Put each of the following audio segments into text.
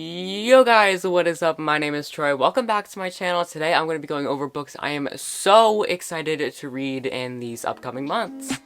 Yo guys, what is up? My name is Troy. Welcome back to my channel. Today I'm going to be going over books I am so excited to read in these upcoming months.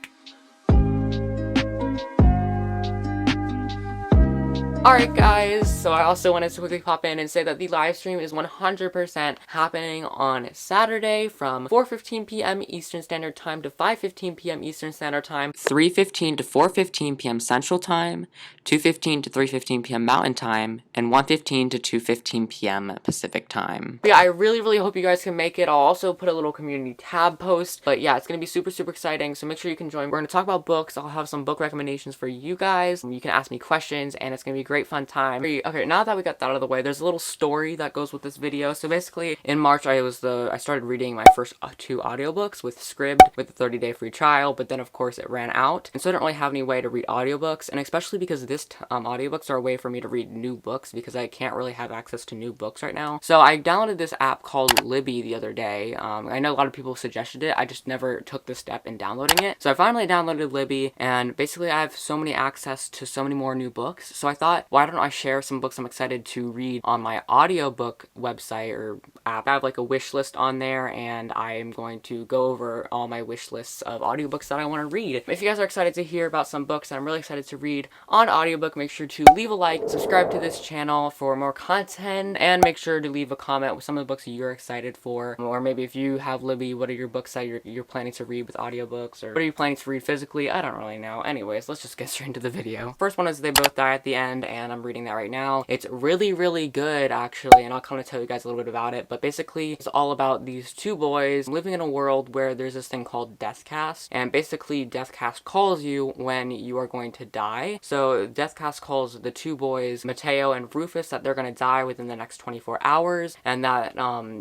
Alright guys, so I also wanted to quickly pop in and say that the live stream is 100% happening on Saturday from 4:15 p.m. Eastern Standard Time to 5:15 p.m. Eastern Standard Time, 3:15 to 4:15 p.m. Central Time, 2:15 to 3:15 p.m. Mountain Time, and 1:15 to 2:15 p.m. Pacific Time. But yeah, I really hope you guys can make it. I'll also put a little community tab post, but yeah, it's going to be super exciting, so make sure you can join. We're going to talk about books. I'll have some book recommendations for you guys. You can ask me questions, and it's going to be a great fun time. Okay, now that we got that out of the way, there's a little story that goes with this video. So basically, in March, I started reading my first 2 audiobooks with Scribd with the 30-day free trial, but then of course it ran out, and so I don't really have any way to read audiobooks, and especially because this audiobooks are a way for me to read new books because I can't really have access to new books right now. So I downloaded this app called Libby the other day. I know a lot of people suggested it. I just never took the step in downloading it. So I finally downloaded Libby, and basically I have so many access to so many more new books. So I thought, why don't I share some books I'm excited to read on my audiobook website or app. I have like a wish list on there, and I am going to go over all my wish lists of audiobooks that I want to read. If you guys are excited to hear about some books that I'm really excited to read on audiobook, make sure to leave a like, subscribe to this channel for more content, and make sure to leave a comment with some of the books you're excited for. Or maybe if you have Libby, what are your books that you're planning to read with audiobooks, or what are you planning to read physically? I don't really know. Anyways, let's just get straight into the video. First one is They Both Die at the End, and I'm reading that right now. It's really good actually, and I'll kind of tell you guys a little bit about it, but basically it's all about these 2 boys living in a world where there's this thing called Deathcast, and basically Deathcast calls you when you are going to die. So Deathcast calls the 2 boys, Mateo and Rufus, that they're going to die within the next 24 hours, and that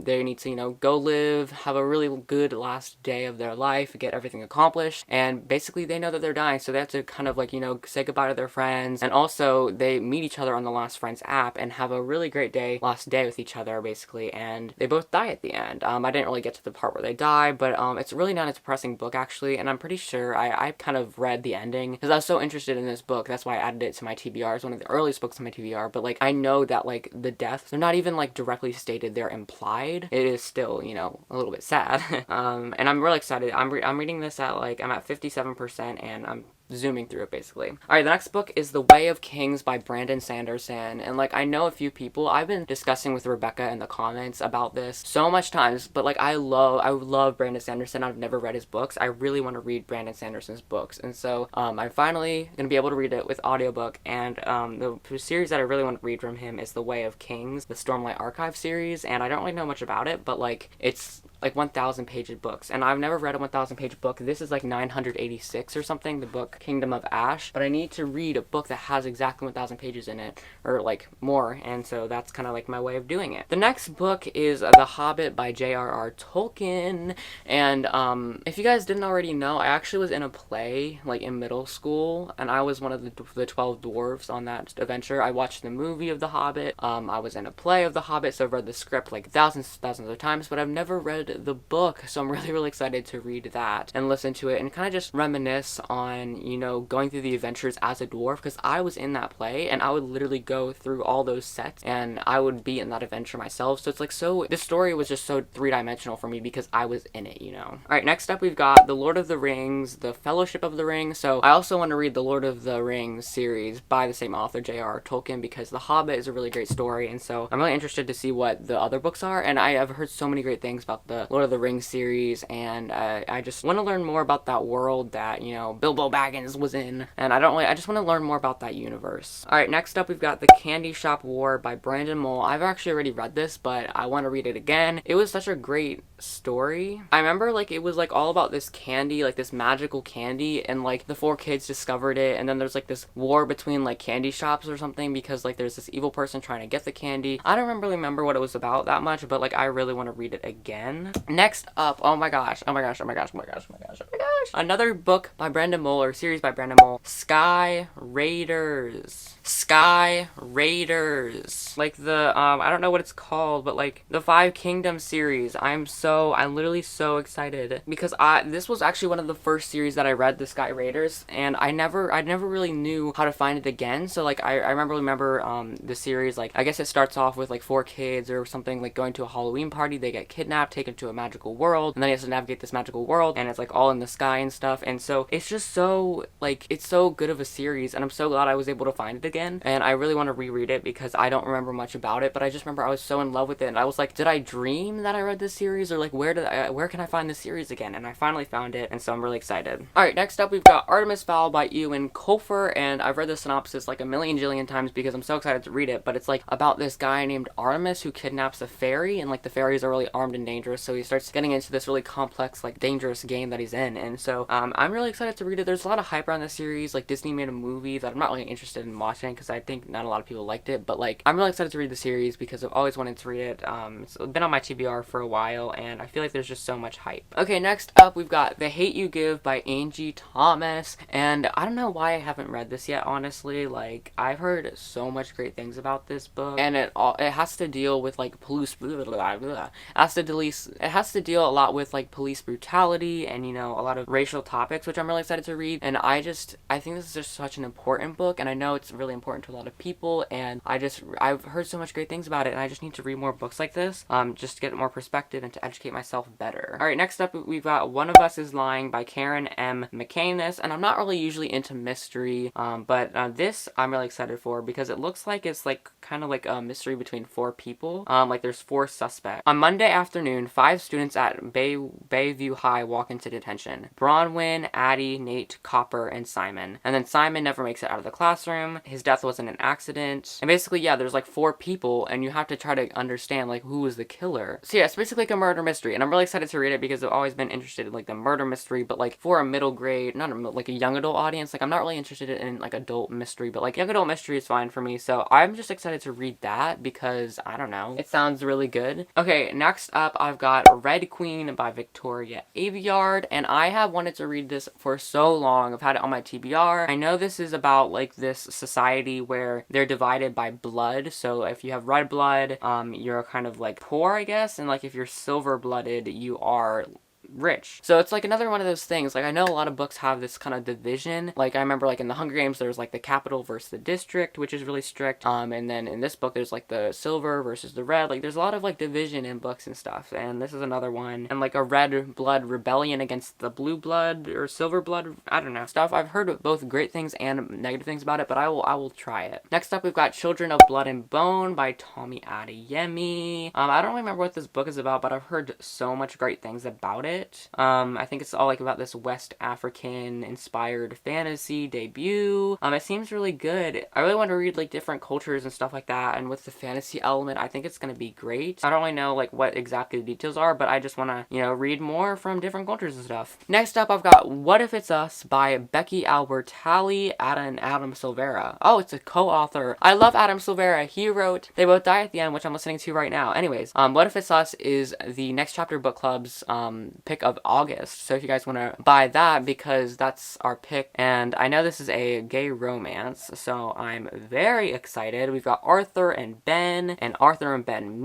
they need to, you know, go live, have a really good last day of their life, get everything accomplished, and basically they know that they're dying, so they have to kind of like, you know, say goodbye to their friends, and also they meet each other on the Lost Friends app and have a really great last day with each other basically, and they both die at the end. I didn't really get to the part where they die, but it's really not a depressing book actually, and I'm pretty sure I kind of read the ending because I was so interested in this book. That's why I added it to my TBR. It's one of the earliest books on my TBR, but like I know that like the deaths, they're not even like directly stated, they're implied. It is still, you know, a little bit sad. And I'm really excited. I'm reading this at like, I'm at 57% and I'm zooming through it basically. Alright, the next book is The Way of Kings by Brandon Sanderson, and like I know a few people, I've been discussing with Rebecca in the comments about this so much times, but like I love Brandon Sanderson. I've never read his books. I really want to read Brandon Sanderson's books, and so I'm finally gonna be able to read it with audiobook, and the series that I really want to read from him is The Way of Kings, the Stormlight Archive series, and I don't really know much about it, but like it's like 1,000 page books, and I've never read a 1,000 page book. This is like 986 or something, the book Kingdom of Ash, but I need to read a book that has exactly 1,000 pages in it, or like more, and so that's kind of like my way of doing it. The next book is The Hobbit by J.R.R. Tolkien, and if you guys didn't already know, I actually was in a play like in middle school, and I was one of the 12 dwarves on that adventure. I watched the movie of The Hobbit, I was in a play of The Hobbit, so I've read the script like thousands of times, but I've never read the book, so I'm really excited to read that and listen to it and kind of just reminisce on, you know, going through the adventures as a dwarf, because I was in that play and I would literally go through all those sets and I would be in that adventure myself. So it's like, so this story was just so 3-dimensional for me because I was in it, you know. Alright, next up we've got The Lord of the Rings, The Fellowship of the Ring. So I also want to read the Lord of the Rings series by the same author, J.R.R. Tolkien, because The Hobbit is a really great story, and so I'm really interested to see what the other books are, and I have heard so many great things about the Lord of the Rings series, and I just want to learn more about that world that, you know, Bilbo Baggins was in, and I just want to learn more about that universe. Alright, next up we've got The Candy Shop War by Brandon Mull. I've actually already read this, but I want to read it again. It was such a great story. I remember like it was like all about this candy, like this magical candy, and like the 4 kids discovered it, and then there's like this war between like candy shops or something because like there's this evil person trying to get the candy. I don't really remember what it was about that much, but like I really want to read it again. Next up, oh my gosh, another book by Brandon Mull, or series by Brandon Mull, Sky Raiders. Sky Raiders. Like the, I don't know what it's called, but like the Five Kingdoms series. I'm literally so excited because this was actually one of the first series that I read, the Sky Raiders, and I never really knew how to find it again. So like I remember the series, like I guess it starts off with like 4 kids or something, like going to a Halloween party. They get kidnapped, taken to a magical world, and then he has to navigate this magical world, and it's like all in the sky and stuff. And so it's just so, like, it's so good of a series, and I'm so glad I was able to find it again. And I really want to reread it because I don't remember much about it, but I just remember I was so in love with it, and I was like, did I dream that I read this series, or like where can I find this series again? And I finally found it, and so I'm really excited. Alright, next up we've got Artemis Fowl by Ewan Colfer, and I've read the synopsis like a million jillion times because I'm so excited to read it. But it's like about this guy named Artemis who kidnaps a fairy, and like the fairies are really armed and dangerous, so he starts getting into this really complex, like dangerous game that he's in. And so I'm really excited to read it. There's a lot of hype around this series. Like Disney made a movie that I'm not really interested in watching because I think not a lot of people liked it, but like I'm really excited to read the series because I've always wanted to read it. It's been on my TBR for a while, and I feel like there's just so much hype. Okay, next up we've got The Hate You Give by Angie Thomas, and I don't know why I haven't read this yet, honestly. Like I've heard so much great things about this book, and it has to deal with like it has to deal a lot with like police brutality and, you know, a lot of racial topics, which I'm really excited to read. And I think this is just such an important book, and I know it's really important to a lot of people, and I've heard so much great things about it, and I just need to read more books like this, just to get more perspective and to educate myself better. Alright, next up we've got One of Us is Lying by Karen M. McCanus, and I'm not really usually into mystery, but this I'm really excited for because it looks like it's like kind of like a mystery between 4 people. Like there's 4 suspects. On Monday afternoon, 5 students at Bayview High walk into detention. Bronwyn, Addie, Nate, Copper, and Simon. And then Simon never makes it out of the classroom. His death wasn't an accident. And basically, yeah, there's like 4 people, and you have to try to understand like who was the killer. So yeah, it's basically like a murder mystery, and I'm really excited to read it because I've always been interested in like the murder mystery, but like for a middle grade, like a young adult audience. Like I'm not really interested in like adult mystery, but like young adult mystery is fine for me. So I'm just excited to read that because I don't know, it sounds really good. Okay, next up I've got Red Queen by Victoria Aveyard, and I have wanted to read this for so long. I've had it on my TBR. I know this is about like this society where they're divided by blood. So if you have red blood, you're kind of like poor, I guess, and like if you're silver blooded, you are rich. So it's like another one of those things. Like I know a lot of books have this kind of division. Like I remember like in the Hunger Games there's like the capital versus the district, which is really strict. And then in this book there's like the silver versus the red. Like there's a lot of like division in books and stuff. And this is another one. And like a red blood rebellion against the blue blood or silver blood, I don't know, stuff. I've heard both great things and negative things about it, but I will try it. Next up we've got Children of Blood and Bone by Tommy Adeyemi. I don't remember what this book is about, but I've heard so much great things about it. I think it's all like about this West African inspired fantasy debut. It seems really good. I really want to read like different cultures and stuff like that, and with the fantasy element I think it's gonna be great. I don't really know like what exactly the details are, but I just want to, you know, read more from different cultures and stuff. Next up I've got What If It's Us by Becky Albertalli and Adam Silvera. Oh, it's a co-author. I love Adam Silvera. He wrote They Both Die at the End, which I'm listening to right now. Anyways, What If It's Us is the Next Chapter book club's pick of August, so if you guys want to buy that, because that's our pick. And I know this is a gay romance, so I'm very excited. We've got Arthur and Ben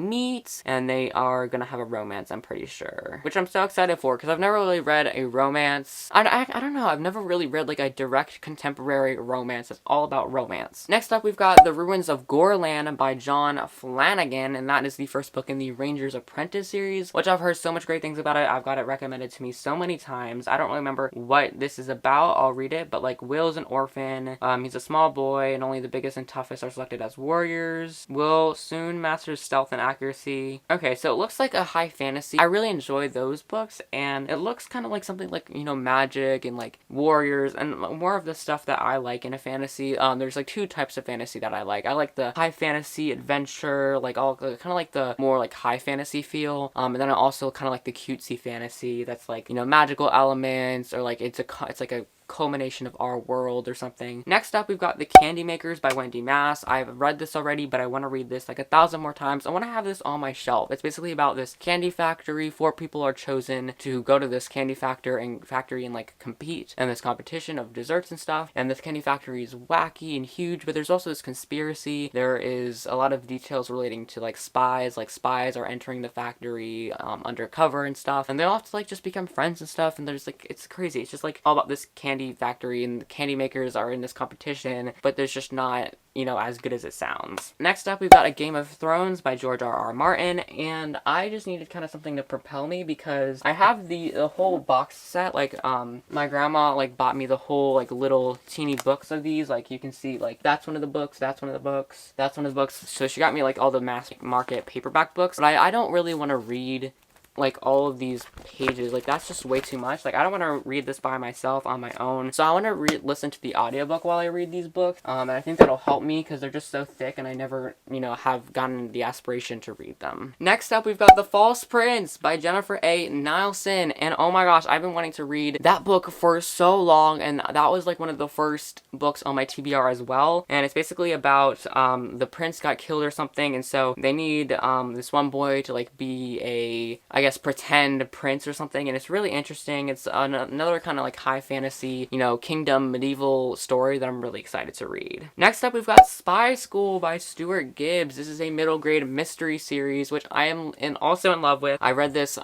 meet, and they are gonna have a romance, I'm pretty sure, which I'm so excited for because I've never really read a romance. I don't know, I've never really read like a direct contemporary romance that's all about romance. Next up we've got The Ruins of Gorlan by John Flanagan, and that is the first book in the Ranger's Apprentice series, which I've heard so much great things about it. I've got it recommended to me so many times. I don't really remember what this is about. I'll read it, but like Will's an orphan. He's a small boy, and only the biggest and toughest are selected as warriors. Will soon masters stealth and accuracy. Okay, so it looks like a high fantasy. I really enjoy those books, and it looks kind of like something like, you know, magic and like warriors and more of the stuff that I like in a fantasy. There's like 2 types of fantasy that I like. I like the high fantasy adventure, like all kind of like the more like high fantasy feel. And then I also kind of like the cutesy fantasy that's like, you know, magical elements, or like it's like a culmination of our world or something. Next up, we've got The Candy Makers by Wendy Mass. I've read this already, but I want to read this like 1,000 more times. I want to have this on my shelf. It's basically about this candy factory. 4 people are chosen to go to this candy factory and like compete in this competition of desserts and stuff. And this candy factory is wacky and huge, but there's also this conspiracy. There is a lot of details relating to like spies are entering the factory undercover and stuff, and they all have to like just become friends and stuff. And there's like, it's crazy. It's just like all about this candy factory, and the candy makers are in this competition, but there's just not, you know, as good as it sounds. Next up, we've got A Game of Thrones by George R.R. Martin, and I just needed kind of something to propel me because I have the whole box set. Like, my grandma like bought me the whole like little teeny books of these. Like, you can see like that's one of the books, that's one of the books, that's one of the books. So she got me like all the mass market paperback books, but I don't really want to read like all of these pages. Like, that's just way too much. Like, I don't want to read this by myself on my own, so I want to listen to the audiobook while I read these books, and I think that'll help me because they're just so thick and I never, you know, have gotten the aspiration to read them. Next up, we've got The False Prince by Jennifer A. Nielsen, and oh my gosh, I've been wanting to read that book for so long, and that was like one of the first books on my TBR as well. And it's basically about the prince got killed or something, and so they need this one boy to like be a, I guess, pretend prince or something, and it's really interesting. It's another kind of like high fantasy, you know, kingdom medieval story that I'm really excited to read. Next up, we've got Spy School by Stuart Gibbs. This is a middle grade mystery series, which I am also in love with. I read this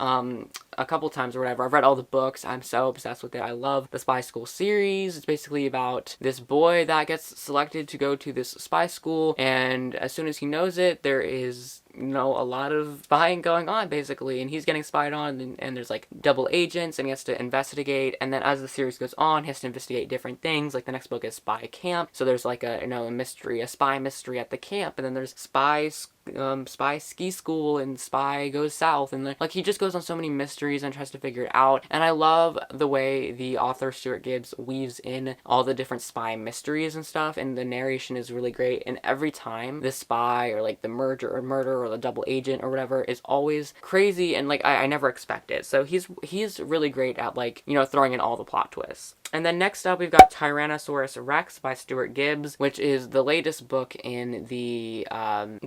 a couple times or whatever. I've read all the books. I'm so obsessed with it. I love the Spy School series. It's basically about this boy that gets selected to go to this spy school, and as soon as he knows it, there is, you know, a lot of spying going on basically, and he's getting spied on, and there's like double agents, and he has to investigate. And then as the series goes on, he has to investigate different things. Like, the next book is Spy Camp, so there's like a, you know, a spy mystery at the camp, and then there's spy ski school, and spy goes south, and like he just goes on so many mysteries and tries to figure it out. And I love the way the author Stuart Gibbs weaves in all the different spy mysteries and stuff, and the narration is really great. And every time the spy or like the murder or the double agent or whatever is always crazy, and like I never expect it. So he's really great at, like, you know, throwing in all the plot twists. And then next up, we've got Tyrannosaurus Rex by Stuart Gibbs, which is the latest book in the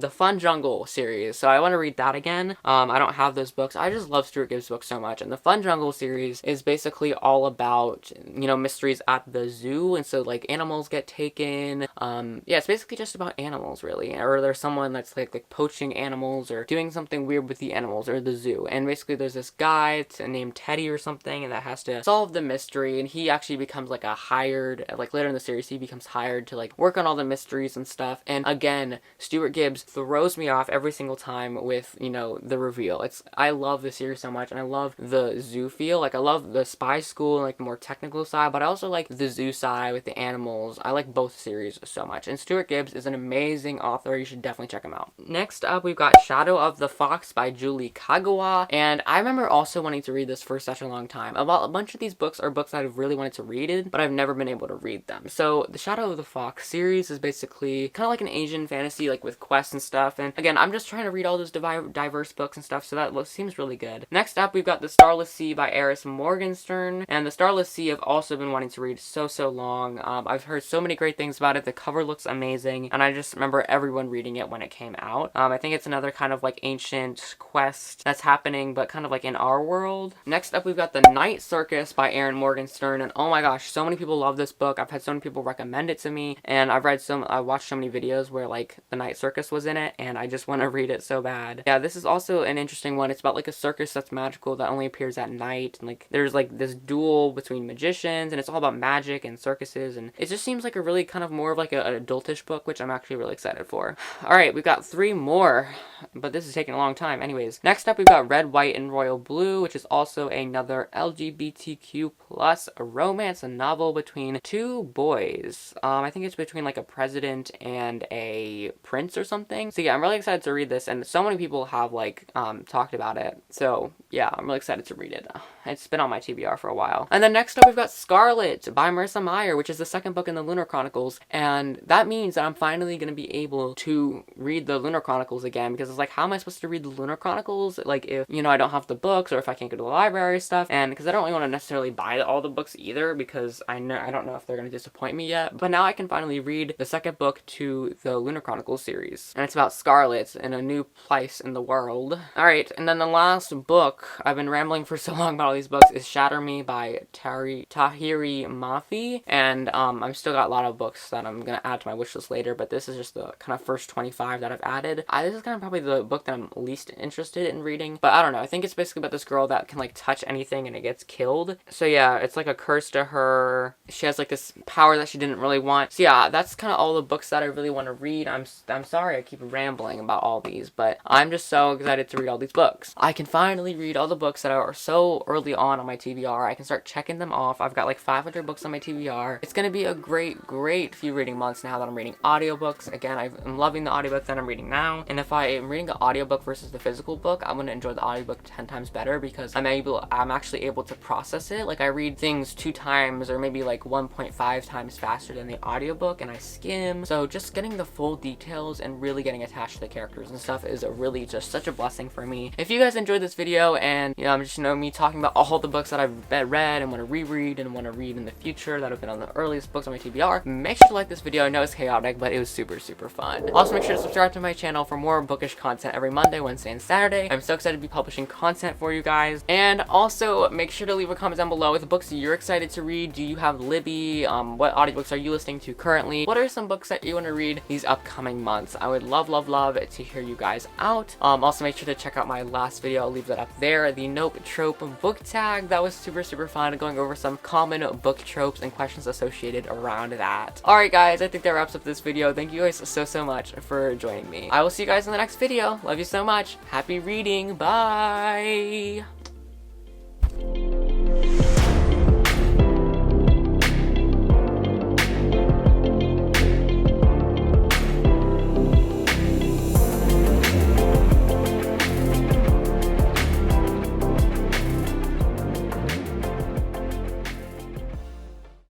Fun Jungle series. So I want to read that again. I don't have those books. I just love Stuart Gibbs' books so much. And the Fun Jungle series is basically all about, you know, mysteries at the zoo. And so, like, animals get taken. Yeah, it's basically just about animals, really. Or there's someone that's like poaching animals or doing something weird with the animals or the zoo. And basically there's this guy named Teddy or something, and that has to solve the mystery. And he actually becomes like a hired, like later in the series, he becomes hired to like work on all the mysteries and stuff. And again, Stuart Gibbs throws me off every single time with, you know, the reveal. I love the series so much, and I love the zoo feel. Like, I love the spy school and like the more technical side, but I also like the zoo side with the animals. I like both series so much, and Stuart Gibbs is an amazing author. You should definitely check him out. Next up, we've got Shadow of the Fox by Julie Kagawa, and I remember also wanting to read this for such a long time. A bunch of these books are books that I've really wanted to read, but I've never been able to read them. So the Shadow of the Fox series is basically kind of like an Asian fantasy, like with quests and stuff. And again, I'm just trying to read all those diverse books and stuff, so that seems really good. Next up, we've got The Starless Sea by Eris Morgenstern, and The Starless Sea I've also been wanting to read so long. I've heard so many great things about it. The cover looks amazing, and I just remember everyone reading it when it came out. I think it's another kind of like ancient quest that's happening, but kind of like in our world. Next up, we've got The Night Circus by Erin Morgenstern, and oh my gosh, so many people love this book. I've had so many people recommend it to me, and I watched so many videos where like The Night Circus was in it, and I just want to read it so bad. Yeah, this is also an interesting one. It's about like a circus that's magical that only appears at night, and like there's like this duel between magicians, and it's all about magic and circuses, and it just seems like a really kind of more of like an adultish book, which I'm actually really excited for. Alright, we've got 3 more, but this is taking a long time. Anyways, next up we've got Red, White, and Royal Blue, which is also another LGBTQ plus romance novel between 2 boys. I think it's between like a president and a prince or something. So yeah, I'm really excited to read this, and so many people have like talked about it. So yeah, I'm really excited to read it. It's been on my TBR for a while. And then next up we've got Scarlet by Marissa Meyer, which is the second book in the Lunar Chronicles, and that means that I'm finally going to be able to read the Lunar Chronicles again, because because it's like, how am I supposed to read the Lunar Chronicles? Like, if, you know, I don't have the books, or if I can't go to the library stuff, and because I don't really want to necessarily buy all the books either, because I don't know if they're going to disappoint me yet. But now I can finally read the second book to the Lunar Chronicles series, and it's about Scarlet in a new place in the world. Alright, and then the last book, I've been rambling for so long about all these books, is Shatter Me by Tahiri Mafi, and I've still got a lot of books that I'm going to add to my wish list later, but this is just the kind of first 25 that I've added. This is kind of probably the book that I'm least interested in reading, but I don't know, I think it's basically about this girl that can like touch anything and it gets killed. So yeah, it's like a curse to her. She has like this power that she didn't really want. So yeah, that's kind of all the books that I really want to read. I'm sorry I keep rambling about all these, but I'm just so excited to read all these books. I can finally read all the books that are so early on my TBR. I can start checking them off. I've got like 500 books on my TBR. It's gonna be a great few reading months now that I'm reading audiobooks. Again, I'm loving the audiobook that I'm reading now, and if I am reading the audiobook versus the physical book, I'm gonna enjoy the audiobook 10 times better because I'm actually able to process it. Like, I read things 2 times or maybe like 1.5 times faster than the audiobook, and I skim. So just getting the full details and really getting attached to the characters and stuff is really just such a blessing for me. If you guys enjoyed this video and, you know, just, you know, me talking about all the books that I've read and want to reread and want to read in the future that have been on the earliest books on my TBR, make sure to like this video. I know it's chaotic, but it was super fun. Also, make sure to subscribe to my channel for more bookish content every Monday, Wednesday, and Saturday. I'm so excited to be publishing content for you guys. And also, make sure to leave a comment down below with the books you're excited to read. Do you have Libby? What audiobooks are you listening to currently? What are some books that you want to read these upcoming months? I would love to hear you guys out. Also, make sure to check out my last video. I'll leave that up there. The Nope Trope book tag. That was super fun, going over some common book tropes and questions associated around that. Alright guys, I think that wraps up this video. Thank you guys so much for joining me. I will see you guys in the next video. Love you so much. Happy reading. Bye!